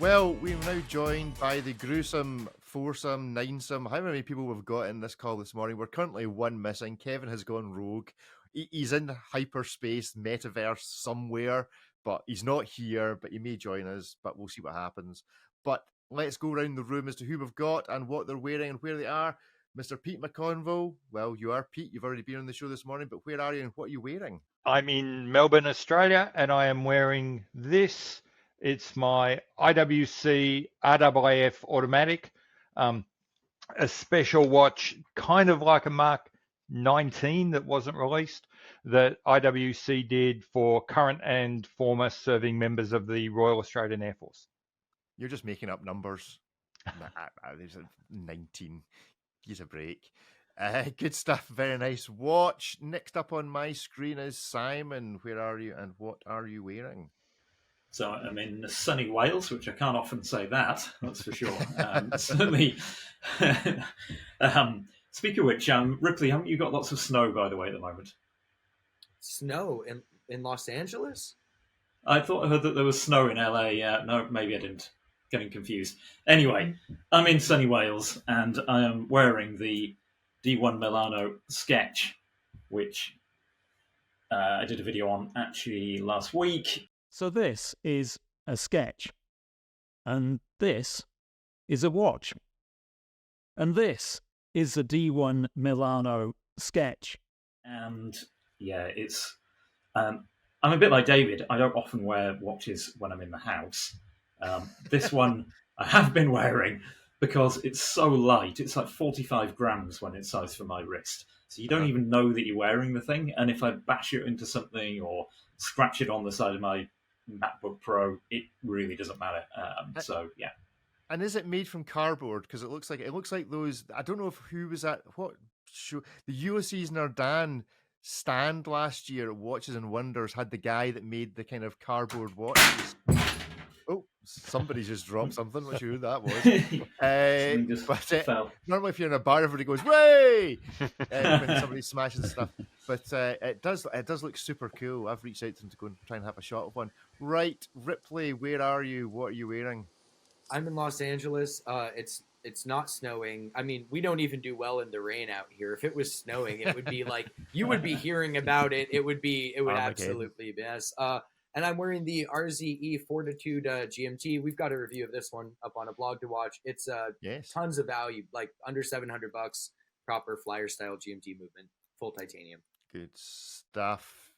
Well, we're now joined by the gruesome, foursome, ninesome, however many people we've got in this call this morning. We're currently one missing. Kevin has gone rogue. He's in hyperspace, metaverse somewhere, but he's not here, but he may join us, but we'll see what happens. But let's go around the room as to who we've got and what they're wearing and where they are. Mr. Pete McConville, well, you are Pete. You've already been on the show this morning, but where are you and what are you wearing? I'm in Melbourne, Australia, and I am wearing this. It's my IWC RWF automatic, a special watch, kind of like a Mark 19 that wasn't released, that IWC did for current and former serving members of the Royal Australian Air Force. You're just making up numbers. There's a 19. Give a break. Good stuff. Very nice watch. Next up on my screen is Simon. Where are you and what are you wearing? So I'm in sunny Wales, which I can't often say that's for sure. Certainly. Speaking of which, Ripley, haven't you got lots of snow, by the way, at the moment? Snow in Los Angeles? I heard that there was snow in LA. No, maybe I didn't. Getting confused. Anyway, I'm in sunny Wales, and I am wearing the D1 Milano Sketch, which I did a video on actually last week. So this is a sketch, and this is a watch, and this is the D1 Milano Sketch. And yeah, it's I'm a bit like David. I don't often wear watches when I'm in the house. This one I have been wearing because it's so light. It's like 45 grams when it's sized for my wrist. So you don't even know that you're wearing the thing. And if I bash it into something or scratch it on the side of my MacBook Pro, it really doesn't matter. So yeah. And is it made from cardboard? Because it looks like those. I don't know who was at what show. The Ulysses Nardan stand last year at Watches and Wonders had the guy that made the kind of cardboard watches. Oh, somebody just dropped something. Not sure who that was. But normally, if you're in a bar, everybody goes "way" when somebody smashes stuff. But it does look super cool. I've reached out to them to go and try and have a shot of one. Right, Ripley, where are you? What are you wearing? I'm in Los Angeles. It's not snowing. I mean, we don't even do well in the rain out here. If it was snowing, it would be like you would be hearing about it. It would absolutely be yes. And I'm wearing the RZE Fortitude GMT. We've got a review of this one up on a blog to watch. It's tons of value, like under $700, proper flyer style GMT movement, full titanium. Good stuff.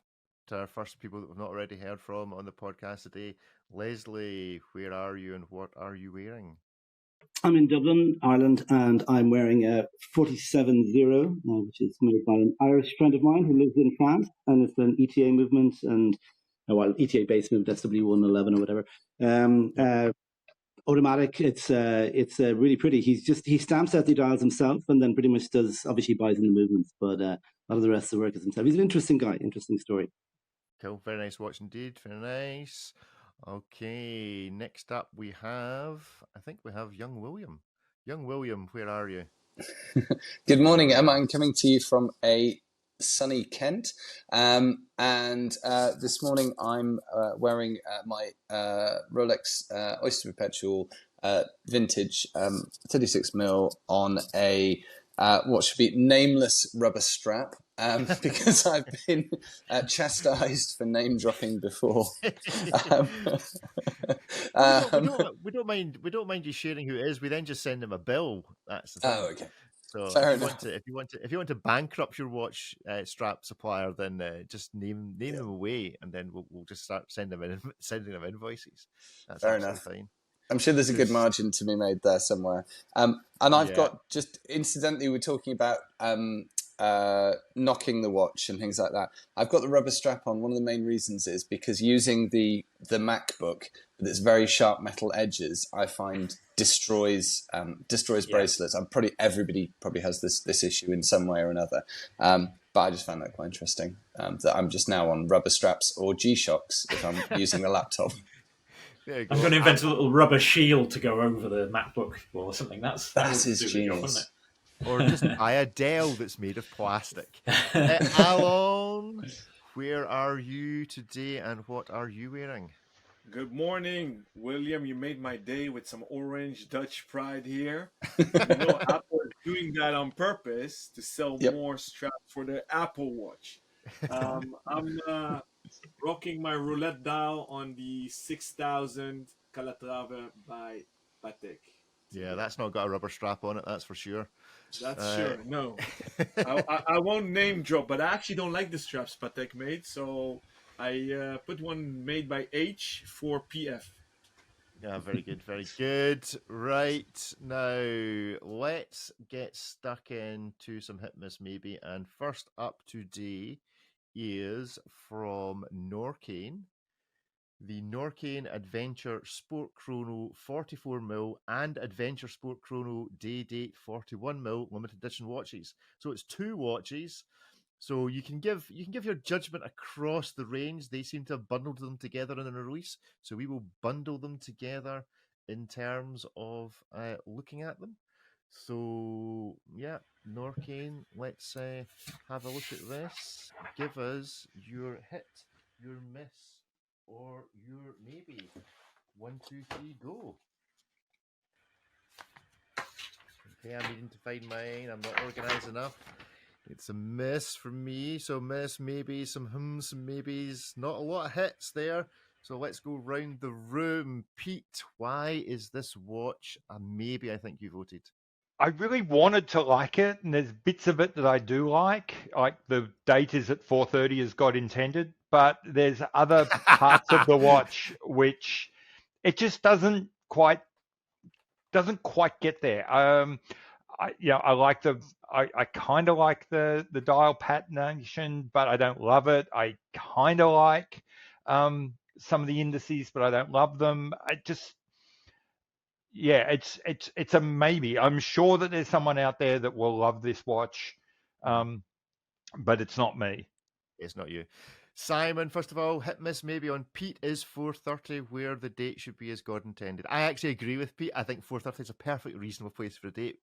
To our first people that we've not already heard from on the podcast today, Leslie, where are you and what are you wearing? I'm in Dublin, Ireland, and I'm wearing a 47-0, which is made by an Irish friend of mine who lives in France, and it's an ETA movement and ETA based movement, SW111 or whatever. Automatic. It's really pretty. He stamps out the dials himself, and then pretty much obviously buys in the movements, but a lot of the rest of the work is himself. He's an interesting guy, interesting story. Cool, very nice watch indeed, very nice. Okay, next up I think we have Young William. Young William, where are you? Good morning, Emma. I'm coming to you from a sunny Kent, and this morning I'm wearing my Rolex Oyster Perpetual vintage 36mm on a what should be nameless rubber strap, because I've been chastised for name dropping before. We don't mind you sharing who it is. We then just send him a bill. That's the thing. Oh, okay. So Fair if you want to bankrupt your watch strap supplier, then just name them away, and then we'll just start sending them invoices. That's fair enough. Fine. I'm sure there's a good margin to be made there somewhere. And I've got, just incidentally, we're talking about knocking the watch and things like that. I've got the rubber strap on. One of the main reasons is because using the MacBook with its very sharp metal edges, I find destroys bracelets. Everybody probably has this issue in some way or another. But I just found that quite interesting. That I'm just now on rubber straps or G-Shocks if I'm using the laptop. I'm going to invent a little rubber shield to go over the MacBook or something. That's his genius. Job, isn't it? Or just buy a Dell that's made of plastic. Alon, where are you today and what are you wearing? Good morning, William. You made my day with some orange Dutch pride here. Apple is doing that on purpose to sell Yep. more straps for their Apple Watch. I'm rocking my roulette dial on the 6000 Calatrava by Patek. Yeah, that's not got a rubber strap on it, that's for sure. That's sure. No, I won't name drop, but I actually don't like the straps Patek made, so I put one made by H for PF. Yeah, very good, very good. Right, now let's get stuck into some hit miss maybe. And first up today is from Norqain. The Norqain Adventure Sport Chrono 44mm and Adventure Sport Chrono Day Date 41mm limited edition watches. So it's two watches. So you can give your judgment across the range. They seem to have bundled them together in a release. So we will bundle them together in terms of looking at them. So yeah, Norqain, let's have a look at this. Give us your hit, your miss, or your maybe. 1, 2, 3, go. Okay, I'm needing to find mine. I'm not organized enough. It's a miss for me. So miss, maybe, some hums, some maybes. Not a lot of hits there. So let's go round the room. Pete, why is this watch a maybe? I think you voted. I really wanted to like it, and there's bits of it that I do like the date is at 4:30 as God intended, but there's other parts of the watch which it just doesn't quite get there. I like I kind of like the dial patination, but I don't love it. I kind of like some of the indices, but I don't love them. It's a maybe. I'm sure that there's someone out there that will love this watch, but it's not me. It's not you. Simon, first of all, hit miss maybe on Pete is 4:30, where the date should be as God intended. I actually agree with Pete. I think 4:30 is a perfect reasonable place for a date.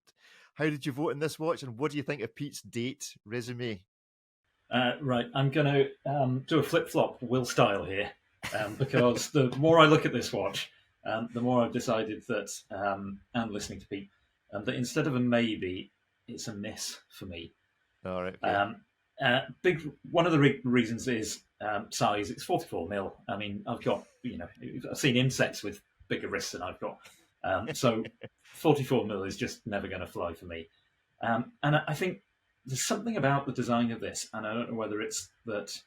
How did you vote in this watch, and what do you think of Pete's date resume? Right, I'm going to do a flip-flop Will style here, because the more I look at this watch, the more I've decided that, and listening to Pete, that instead of a maybe, it's a miss for me. All right. Okay. One of the reasons is size. It's 44mm. I mean, I've got, I've seen insects with bigger wrists than I've got. So 44mm is just never going to fly for me. And I think there's something about the design of this, and I don't know whether it's that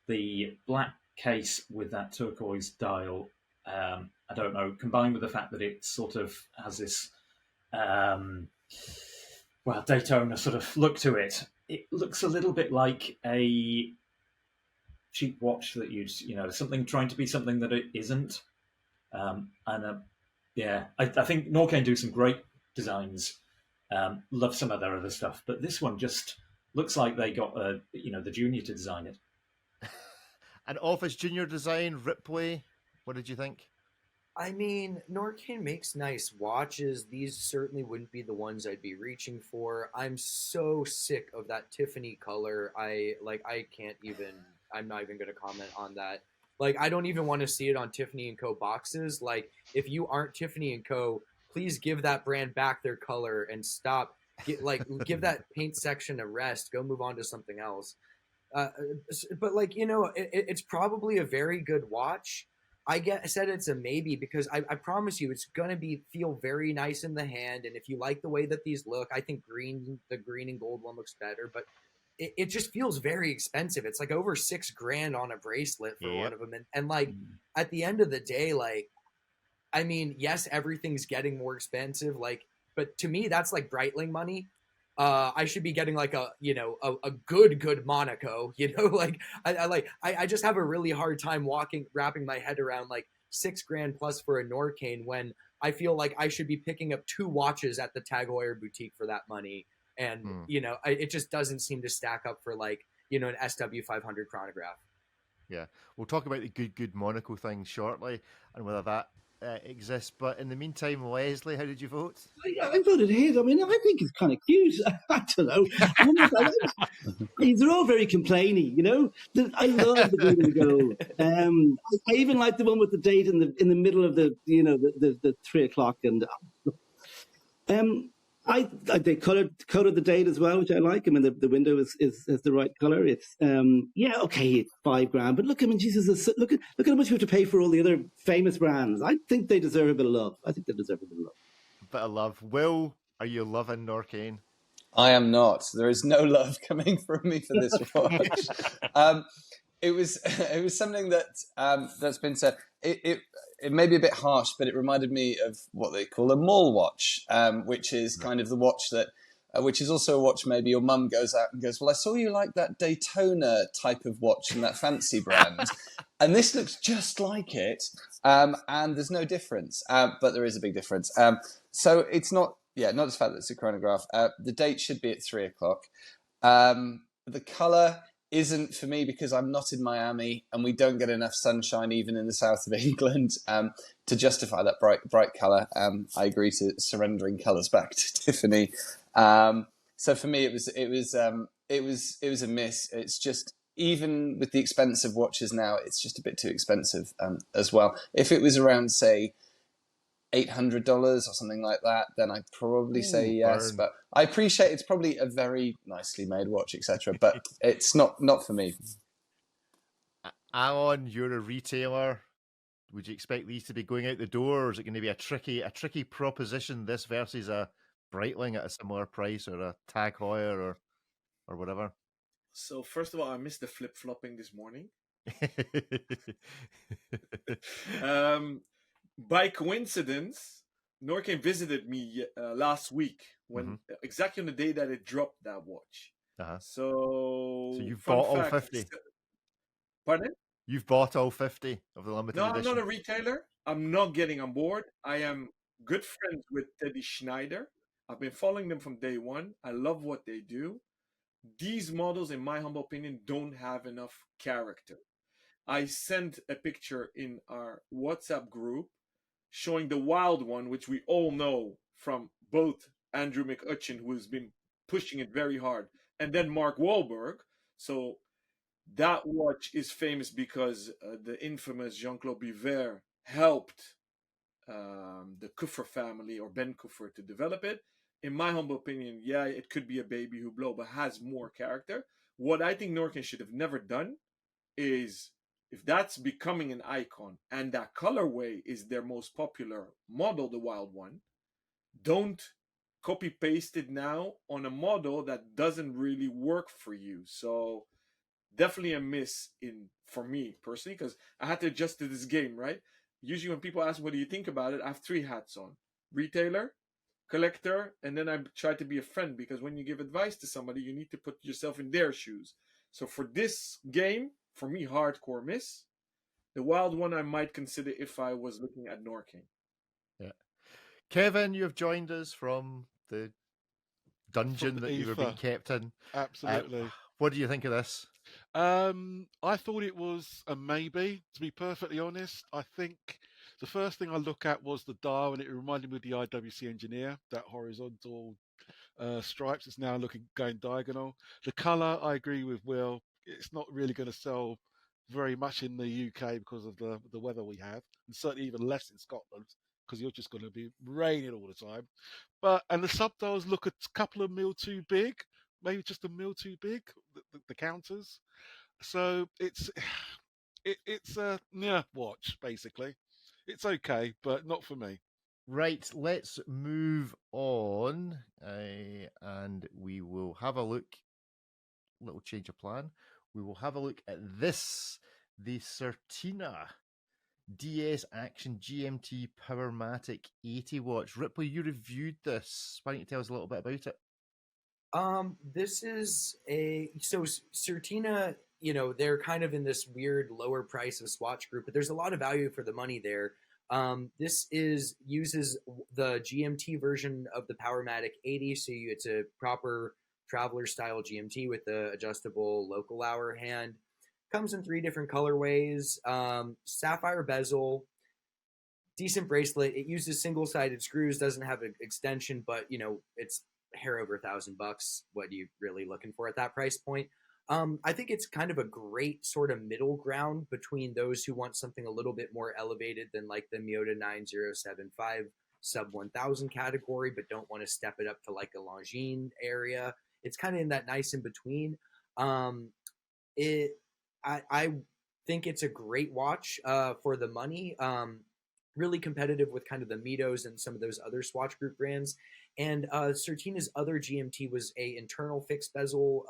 the black case with that turquoise dial, I don't know, combined with the fact that it sort of has this, Daytona sort of look to it. It looks a little bit like a cheap watch that something trying to be something that it isn't. I think Norqain do some great designs. Love some of their other stuff, but this one just looks like they got the junior to design it. An Office Junior design, Ripley. What did you think? I mean, Norqain makes nice watches. These certainly wouldn't be the ones I'd be reaching for. I'm so sick of that Tiffany color. I'm not even going to comment on that. Like, I don't even want to see it on Tiffany & Co. boxes. Like, if you aren't Tiffany & Co., please give that brand back their color and stop. Give that paint section a rest. Go move on to something else. But it's probably a very good watch. I said it's a maybe because I promise you it's going to feel very nice in the hand. And if you like the way that these look, I think the green and gold one looks better. But it just feels very expensive. It's like over $6,000 on a bracelet for one of them. And at the end of the day, I mean, yes, everything's getting more expensive. But to me, that's like Breitling money. I should be getting like a good Monaco, I just have a really hard time wrapping my head around like $6,000 plus for a Norqain when I feel like I should be picking up 2 watches at the Tag Heuer boutique for that money. And, it just doesn't seem to stack up for an SW500 chronograph. Yeah. We'll talk about the good Monaco thing shortly and whether that exists. But in the meantime, Leslie, how did you vote? I voted his. I mean, I think it's kind of cute. I don't know. They're all very complainy, you know. I love the green and gold. I even like the one with the date in the middle of the, you know, the 3 o'clock, and they colored the date as well, which I like. I mean, the window is the right color. It's okay, it's $5,000, but look, I mean, Jesus, look at how much you have to pay for all the other famous brands. I think they deserve a bit of love. A bit of love. Will, are you loving Norqain? I am not. There is no love coming from me for this watch. It was something that's been said. It may be a bit harsh, but it reminded me of what they call a mall watch, which is kind of the watch that, which is also a watch maybe your mum goes out and goes, well, I saw you like that Daytona type of watch and that fancy brand, and this looks just like it, and there's no difference, but there is a big difference. So it's not just the fact that it's a chronograph. The date should be at 3 o'clock. The colour isn't for me because I'm not in Miami and we don't get enough sunshine even in the south of England to justify that bright colour. I agree to surrendering colours back to Tiffany. So for me, it was a miss. It's just, even with the expensive watches now, it's just a bit too expensive as well. If it was around, say, $800 or something like that, then I'd probably say yes. But I appreciate it's probably a very nicely made watch, etc. But it's not for me. Alan, you're a retailer. Would you expect these to be going out the door, or is it going to be a tricky proposition? This versus a Breitling at a similar price, or a Tag Heuer, or whatever. So first of all, I missed the flip flopping this morning. By coincidence, Norqain visited me last week when exactly on the day that it dropped that watch. So you've bought all 50. Pardon? You've bought all 50 of the limited edition. No, I'm not a retailer. I'm not getting on board. I am good friends with Teddy Schneider. I've been following them from day one. I love what they do. These models, in my humble opinion, don't have enough character. I sent a picture in our WhatsApp group showing the wild one, which we all know from both Andrew McUtchin, who has been pushing it very hard, and then Mark Wahlberg. So that watch is famous because the infamous Jean-Claude Biver helped the Kuffer family, or Ben Kuffer, to develop it. In my humble opinion, it could be a baby Hublot, but has more character. What I think Norqain should have never done is, if that's becoming an icon and that colorway is their most popular model, the wild one, don't copy paste it now on a model that doesn't really work for you. So definitely a miss for me personally, because I had to adjust to this game, right? Usually when people ask what do you think about it, I have 3 hats on: retailer, collector, and then I try to be a friend, because when you give advice to somebody, you need to put yourself in their shoes. So for this game, for me, hardcore miss. The wild one I might consider if I was looking at Norqain. Yeah. Kevin, you have joined us from the dungeon that you were being kept in. Absolutely. What do you think of this? I thought it was a maybe, to be perfectly honest. I think the first thing I look at was the dial, and it reminded me of the IWC Engineer, that horizontal stripes. It's now going diagonal. The colour, I agree with Will. It's not really going to sell very much in the UK because of the weather we have, and certainly even less in Scotland, because you're just going to be raining all the time. And the subdials look a couple of mil too big, maybe just a mil too big, the counters. So it's a watch, basically. It's okay, but not for me. Right, let's move on, and we will have a look. Little change of plan. We will have a look at this, the Certina DS Action GMT Powermatic 80 watch. Ripley, you reviewed this. Why don't you tell us a little bit about it? This is so Certina, they're kind of in this weird lower price of swatch group, but there's a lot of value for the money there. This uses the GMT version of the Powermatic 80, so it's a proper traveler style GMT with the adjustable local hour hand. Comes in 3 different colorways. Sapphire bezel. decent bracelet. It uses single-sided screws, doesn't have an extension, but it's hair over $1,000. What are you really looking for at that price point? I think it's kind of a great sort of middle ground between those who want something a little bit more elevated than like the Miyota 9075 sub 1000 category, but don't want to step it up to like a Longines area. It's kind of in that nice in between. I think it's a great watch for the money. Really competitive with kind of the Mitos and some of those other Swatch Group brands. And Certina's other GMT was a internal fixed bezel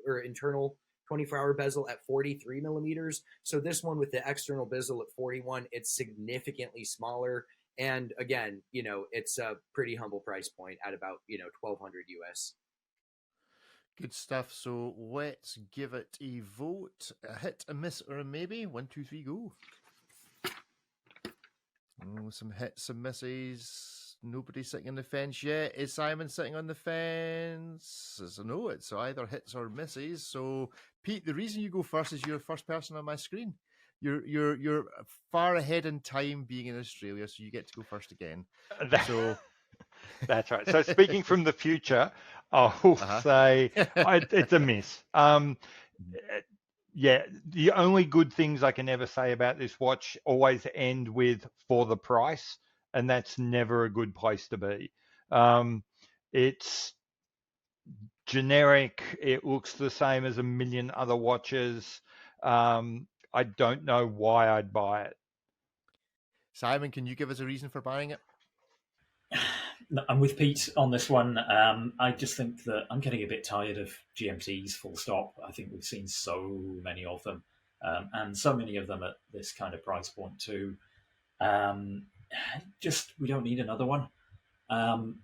or internal 24-hour bezel at 43 millimeters. So this one with the external bezel at 41, it's significantly smaller. And again, it's a pretty humble price point at about, 1,200 US. Good stuff. So let's give it a vote. A hit, a miss, or a maybe. 1, 2, 3, go. Oh, some hits, some misses. Nobody sitting on the fence yet. Is Simon sitting on the fence? So no, it's either hits or misses. So Pete, the reason you go first is you're the first person on my screen. You're far ahead in time being in Australia, so you get to go first again. So that's right. So speaking from the future, I'll say it's a miss. Yeah, the only good things I can ever say about this watch always end with for the price, and that's never a good place to be. It's generic. It looks the same as a million other watches. I don't know why I'd buy it. Simon, can you give us a reason for buying it? I'm with Pete on this one. I just think that I'm getting a bit tired of GMTs, full stop. I think we've seen so many of them, and so many of them at this kind of price point too. Just, we don't need another one. And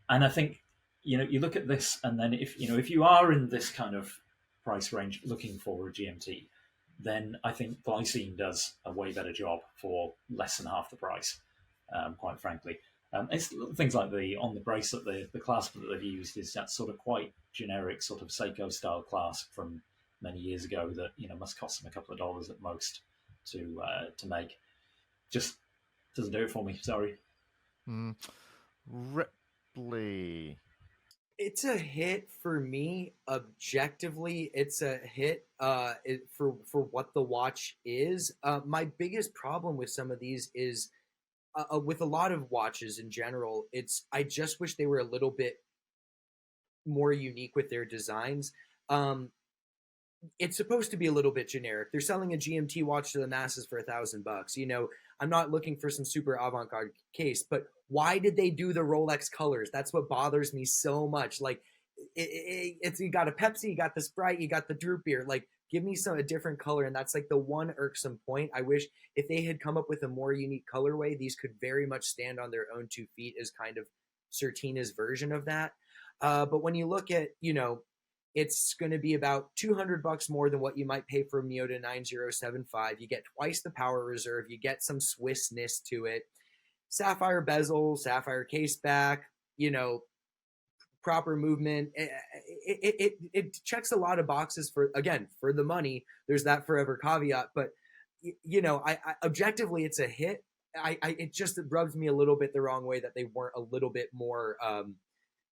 I think, you look at this, and then if you are in this kind of price range looking for a GMT, then I think Glycine does a way better job for less than half the price, quite frankly. It's things like on the bracelet, the clasp that they've used is that sort of quite generic sort of Seiko style clasp from many years ago that must cost them a couple of dollars at most to make. Just doesn't do it for me. Sorry. Ripley. It's a hit for me. Objectively, it's a hit for what the watch is. My biggest problem with some of these is with a lot of watches in general, I just wish they were a little bit more unique with their designs. It's supposed to be a little bit generic. They're selling a GMT watch to the masses for $1,000. I'm not looking for some super avant-garde case, but why did they do the Rolex colors? That's what bothers me so much. Like, it's you got a Pepsi, you got the Sprite, you got the Droop Beer. Like, give me a different color, and that's like the one irksome point. I wish if they had come up with a more unique colorway, these could very much stand on their own 2 feet as kind of Certina's version of that. But when you look at, it's going to be about $200 more than what you might pay for a Miyota 9075. You get twice the power reserve. You get some Swissness to it. Sapphire bezel, sapphire case back, proper movement. It checks a lot of boxes for the money. There's that forever caveat, but I objectively it's a hit. It just rubs me a little bit the wrong way that they weren't a little bit more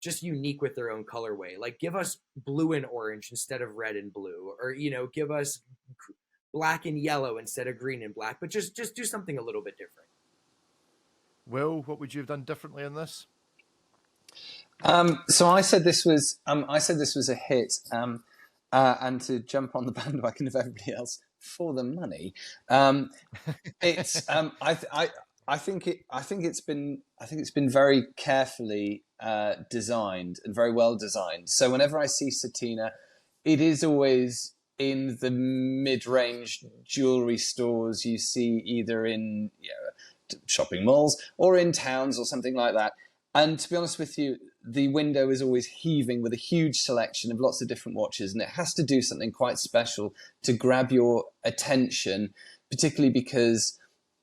just unique with their own colorway. Like, give us blue and orange instead of red and blue, or give us black and yellow instead of green and black. But just do something a little bit different. Will, what would you have done differently on this? So I said this was a hit, and to jump on the bandwagon of everybody else for the money. It's I think it's been very carefully designed and very well designed. So whenever I see Certina, it is always in the mid-range jewelry stores you see, either in shopping malls or in towns or something like that. And to be honest with you, the window is always heaving with a huge selection of lots of different watches, and it has to do something quite special to grab your attention, particularly because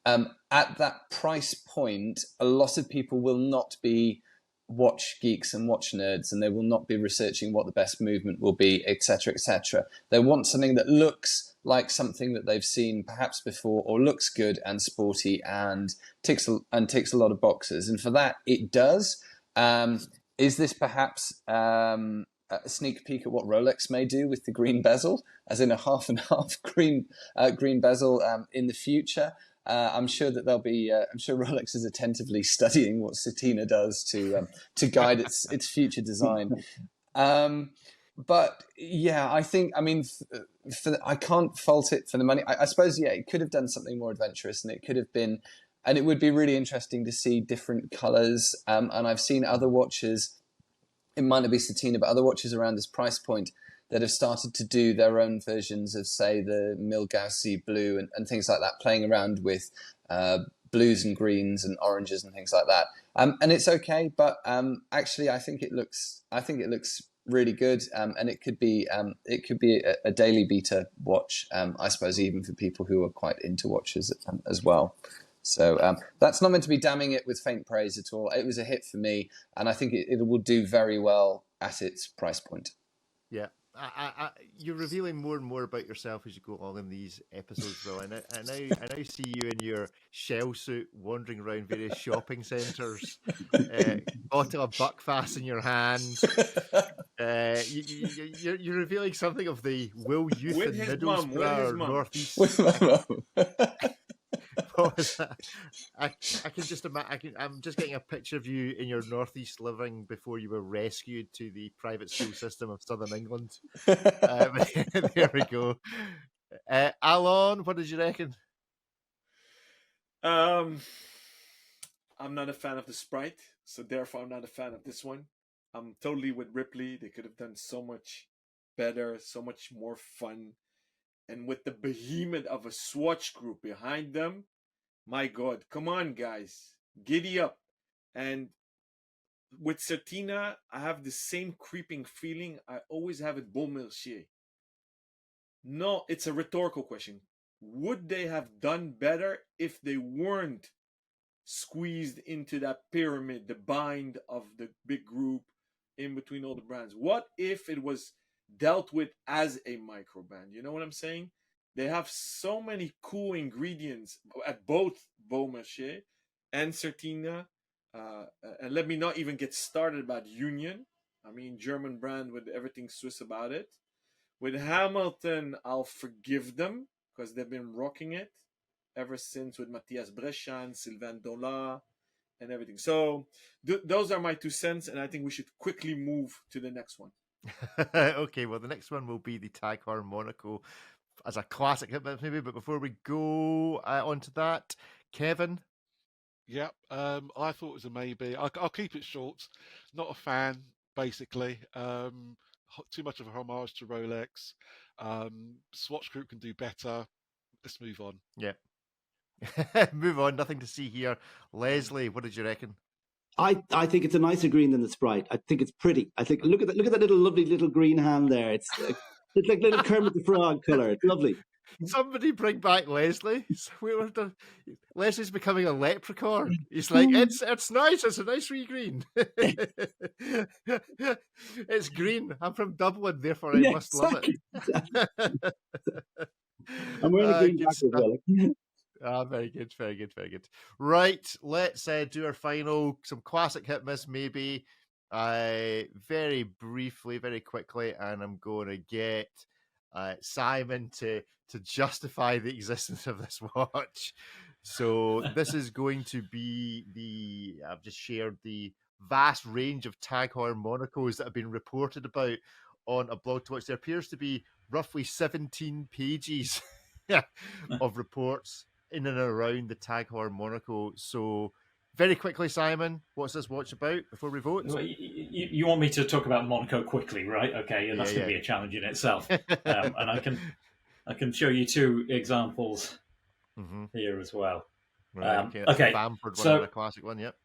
at that price point, a lot of people will not be watch geeks and watch nerds, and they will not be researching what the best movement will be, etc., etc. They want something that looks like something that they've seen perhaps before, or looks good and sporty and ticks a lot of boxes. And for that, it does. Is this perhaps a sneak peek at what Rolex may do with the green bezel, as in a half and half green bezel in the future? I'm sure that they'll be. I'm sure Rolex is attentively studying what Certina does to guide its future design. But yeah, I think. I mean, I can't fault it for the money. I suppose it could have done something more adventurous, and it could have been, and it would be really interesting to see different colors. And I've seen other watches. It might not be Certina, but other watches around this price point that have started to do their own versions of, say, the Milgaussy blue and things like that, playing around with blues and greens and oranges and things like that. And it's okay, but actually, I think it looks really good, and it could be a daily beater watch, I suppose, even for people who are quite into watches as well. So that's not meant to be damning it with faint praise at all. It was a hit for me, and I think it will do very well at its price point. Yeah. You're revealing more and more about yourself as you go along in these episodes, Will. And I now see you in your shell suit wandering around various shopping centres, bottle of Buckfast in your hand. You're revealing something of the Will youth With in his mum, with his Middlesbrough, mum. Northeast. With my mum. What was that? I can just imagine. I'm just getting a picture of you in your northeast living before you were rescued to the private school system of Southern England. There we go. Alon, what did you reckon? I'm not a fan of the Sprite, so therefore I'm not a fan of this one. I'm totally with Ripley. They could have done so much better, so much more fun. And with the behemoth of a Swatch group behind them, my God, come on, guys, giddy up. And with Certina, I have the same creeping feeling I always have at Beaumercier. No, it's a rhetorical question. Would they have done better if they weren't squeezed into that pyramid, the bind of the big group in between all the brands? What if it was dealt with as a micro brand? You know what I'm saying? They have so many cool ingredients at both Beaumercier and Certina. And let me not even get started about Union. I mean, German brand with everything Swiss about it. With Hamilton, I'll forgive them because they've been rocking it ever since with Matthias Brechan, Sylvain Dola, and everything. So those are my 2 cents, and I think we should quickly move to the next one. Okay, well, the next one will be the Tag Heuer Monaco as a classic hit, maybe. But before we go on to that, Kevin? Yeah, I thought it was a maybe. I'll keep it short. Not a fan, basically. Too much of a homage to Rolex. Swatch Group can do better. Let's move on. Yeah. Move on. Nothing to see here. Leslie, what did you reckon? I think it's a nicer green than the Sprite. I think it's pretty. I think look at that little lovely little green hand there. It's like little Kermit the Frog color. It's lovely. Somebody bring back Leslie. Leslie's becoming a leprechaun. He's like, it's nice. It's a nice wee green. It's green. I'm from Dublin, therefore I must love it. I'm wearing a green jacket as well. Very good, very good, very good. Right, let's do our final, some classic hit miss maybe. Very briefly, very quickly, and I'm going to get Simon to justify the existence of this watch. So this is going to be I've just shared the vast range of Tag Heuer Monacos that have been reported about on a blog to watch. There appears to be roughly 17 pages of reports in and around the Tag Heuer Monaco. So very quickly, Simon, what's this watch about before we vote? Well, you want me to talk about Monaco quickly, right? Okay, and that's going to be a challenge in itself. And I can show you 2 examples here as well. Right, okay, Bamford one and a classic one, yep.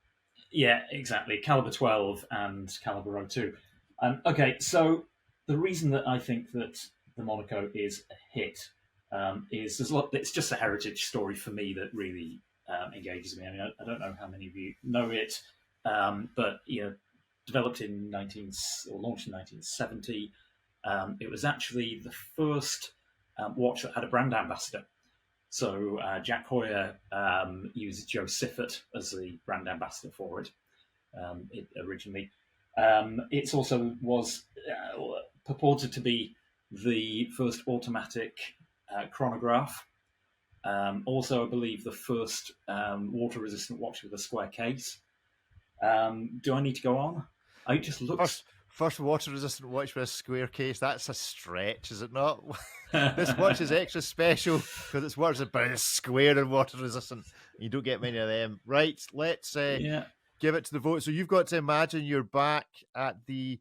Yeah, exactly. Caliber 12 and Caliber 02. Okay, so the reason that I think that the Monaco is a hit is it's just a heritage story for me that really engages me. I mean, I don't know how many of you know it, but developed in launched in 1970. It was actually the first watch that had a brand ambassador. So Jack Heuer used Joe Siffert as the brand ambassador for it. Originally, it also was purported to be the first automatic chronograph. Also, I believe the first water-resistant watch with a square case. Do I need to go on? I just looked. First water-resistant watch with a square case. That's a stretch, is it not? This watch is extra special because it's watch but it's square and water-resistant. You don't get many of them. Right, let's give it to the vote. So you've got to imagine you're back at the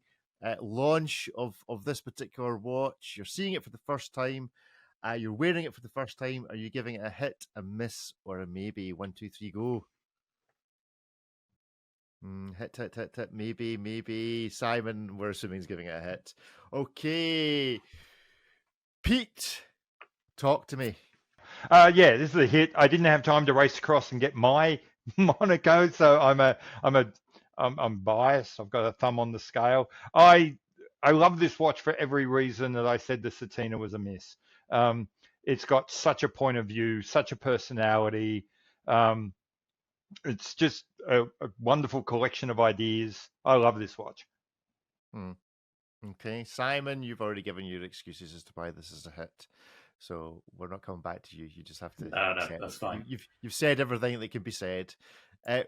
launch of this particular watch. You're seeing it for the first time. You're wearing it for the first time. Are you giving it a hit, a miss, or a maybe? 1, 2, 3, go. Hit, maybe. Simon, we're assuming he's giving it a hit. Okay. Pete, talk to me. Yeah, this is a hit. I didn't have time to race across and get my Monaco, so I'm biased. I've got a thumb on the scale. I love this watch for every reason that I said the Certina was a miss. It's got such a point of view, such a personality. It's just a wonderful collection of ideas. I love this watch. Okay, Simon, you've already given your excuses as to why this is a hit, so we're not coming back to you. You just have to. No, that's fine. You've said everything that can be said.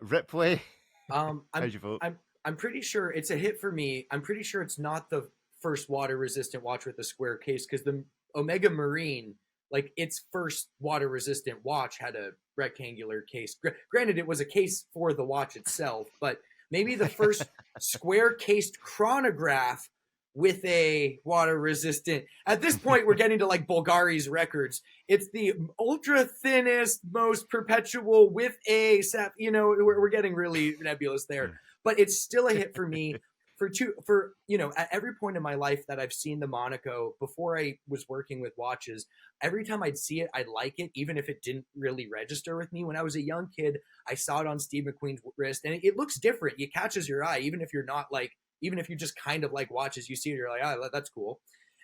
Ripley, how'd you vote? I'm pretty sure it's a hit for me. I'm pretty sure it's not the first water-resistant watch with a square case because the Omega Marine, like its first water-resistant watch, had a rectangular case. Granted, it was a case for the watch itself, but maybe the first square-cased chronograph with a water-resistant. At this point, we're getting to like Bulgari's records. It's the ultra-thinnest, most perpetual with a, we're getting really nebulous there. But it's still a hit for me. At every point in my life that I've seen the Monaco, before I was working with watches, every time I'd see it, I'd like it, even if it didn't really register with me. When I was a young kid, I saw it on Steve McQueen's wrist, and it looks different. It catches your eye, even if you just kind of like watches, you see it, you're like, oh, that's cool.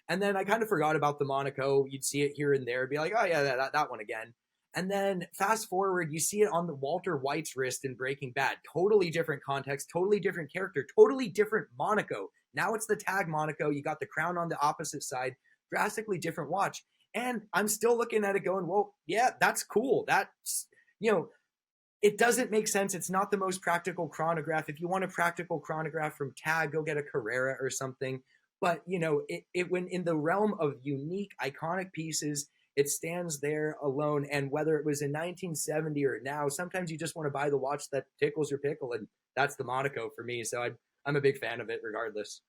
And then I kind of forgot about the Monaco. You'd see it here and there, be like, oh yeah, that one again. And then fast forward, you see it on the Walter White's wrist in Breaking Bad. Totally different context, totally different character, totally different Monaco. Now it's the tag Monaco. You got the crown on the opposite side. Drastically different watch. And I'm still looking at it going, well, yeah, that's cool. That's, it doesn't make sense. It's not the most practical chronograph. If you want a practical chronograph from Tag, go get a Carrera or something. But, when in the realm of unique, iconic pieces, it stands there alone. And whether it was in 1970 or now, sometimes you just want to buy the watch that tickles your pickle, and that's the Monaco for me. So I'm a big fan of it regardless.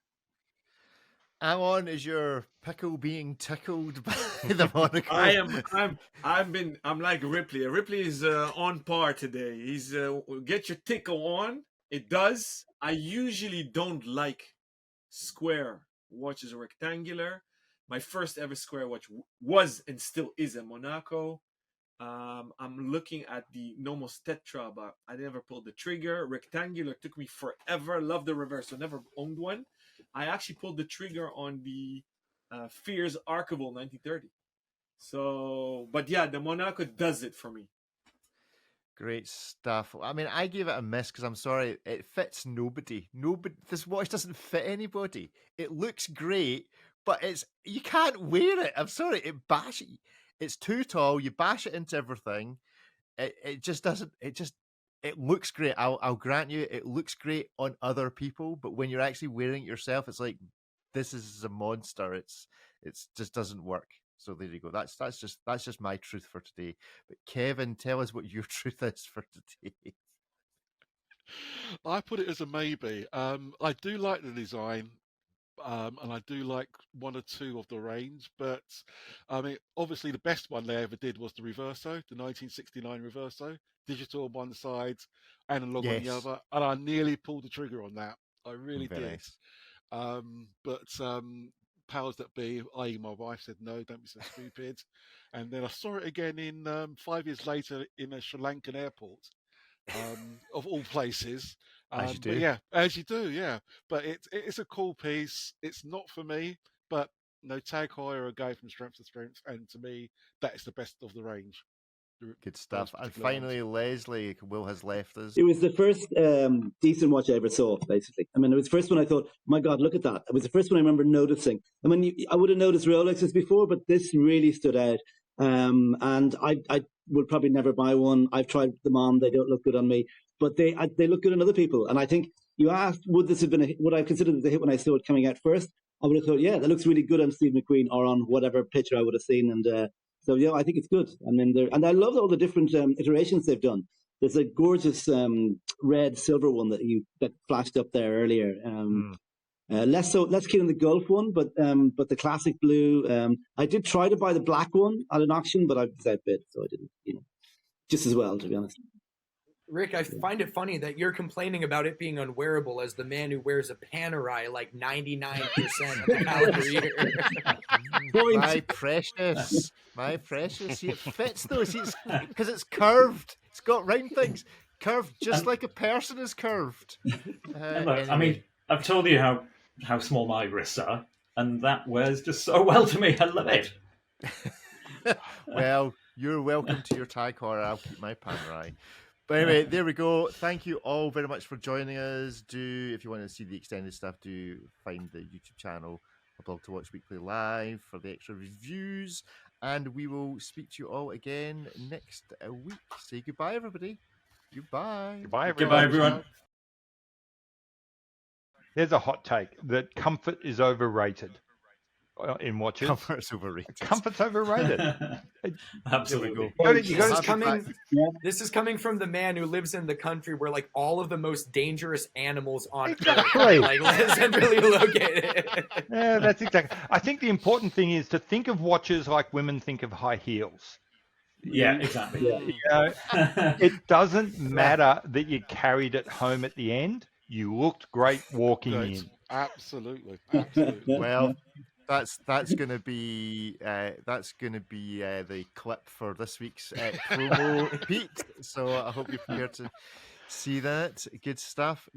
Alan, is your pickle being tickled by the Monaco? I'm like Ripley. Ripley is on par today. He's get your tickle on. It does. I usually don't like square watches, rectangular. My first ever square watch was and still is a Monaco. I'm looking at the Nomos Tetra, but I never pulled the trigger. Rectangular took me forever. Love the reverse, so never owned one. I actually pulled the trigger on the Fears Archival 1930. So, but yeah, the Monaco does it for me. Great stuff. I mean, I gave it a miss because I'm sorry, it fits nobody. This watch doesn't fit anybody. It looks great, but you can't wear it. I'm sorry, it's too tall. You bash it into everything. It just doesn't. It looks great. I'll grant you, it looks great on other people, but when you're actually wearing it yourself, it's like this is a monster. It's just doesn't work. So there you go. That's just my truth for today. But Kevin, tell us what your truth is for today. I put it as a maybe. I do like the design. And I do like one or two of the range, but I mean, obviously the best one they ever did was the Reverso, the 1969 Reverso, digital on one side, analog on the other, and I nearly pulled the trigger on that. I really did. Nice. But powers that be, i.e. my wife, said no, don't be so stupid. And then I saw it again in 5 years later in a Sri Lankan airport, of all places. As you But do. yeah, as you do, yeah. But it's a cool piece. It's not for me, but Tag Heuer are going from strength to strength, and to me, that is the best of the range. Good Those stuff. And particular ones. finally, Leslie, Will has left us. It was the first decent watch I ever saw, basically. I mean, it was the first one I thought, my God, look at that. It was the first one I remember noticing. I mean, I would have noticed Rolexes before, but this really stood out. And I will probably never buy one. I've tried them on; they don't look good on me, but they look good on other people. And I think you asked, would this have been would I consider it a hit when I saw it coming out first? I would have thought, yeah, that looks really good on Steve McQueen or on whatever picture I would have seen. And so yeah, I think it's good. I mean, and I love all the different iterations they've done. There's a gorgeous red silver one that flashed up there earlier. Less keen on the Gulf one, but the classic blue. I did try to buy the black one at an auction, but I was outbid, so I didn't. Just as well, to be honest. Rick, I find it funny that you're complaining about it being unwearable as the man who wears a Panerai like 99% of the calendar year. My precious. See, it fits though. See, because it's curved. It's got round things. Curved just like a person is curved. Look, I mean, I've told you how small my wrists are, and that wears just so well to me. I love it. Well, you're welcome to your Tag Heuer. I'll keep my Panerai. But anyway, there we go. Thank you all very much for joining us. If you want to see the extended stuff, do find the YouTube channel, A Blog to Watch Weekly Live, for the extra reviews. And we will speak to you all again next week. Say goodbye, everybody. Goodbye. Goodbye, everyone. Goodbye, everyone. There's a hot take that comfort is overrated in watches. Comfort's overrated. Comfort's overrated. Absolutely. This is coming from the man who lives in the country where like all of the most dangerous animals on Exactly. Earth like live centrally located. Yeah, that's exactly. I think the important thing is to think of watches like women think of high heels. Yeah, exactly. It doesn't matter that you carried it home at the end. You looked great walking in. Absolutely. Well, that's going to be the clip for this week's promo, Pete. So I hope you're prepared to see that. Good stuff.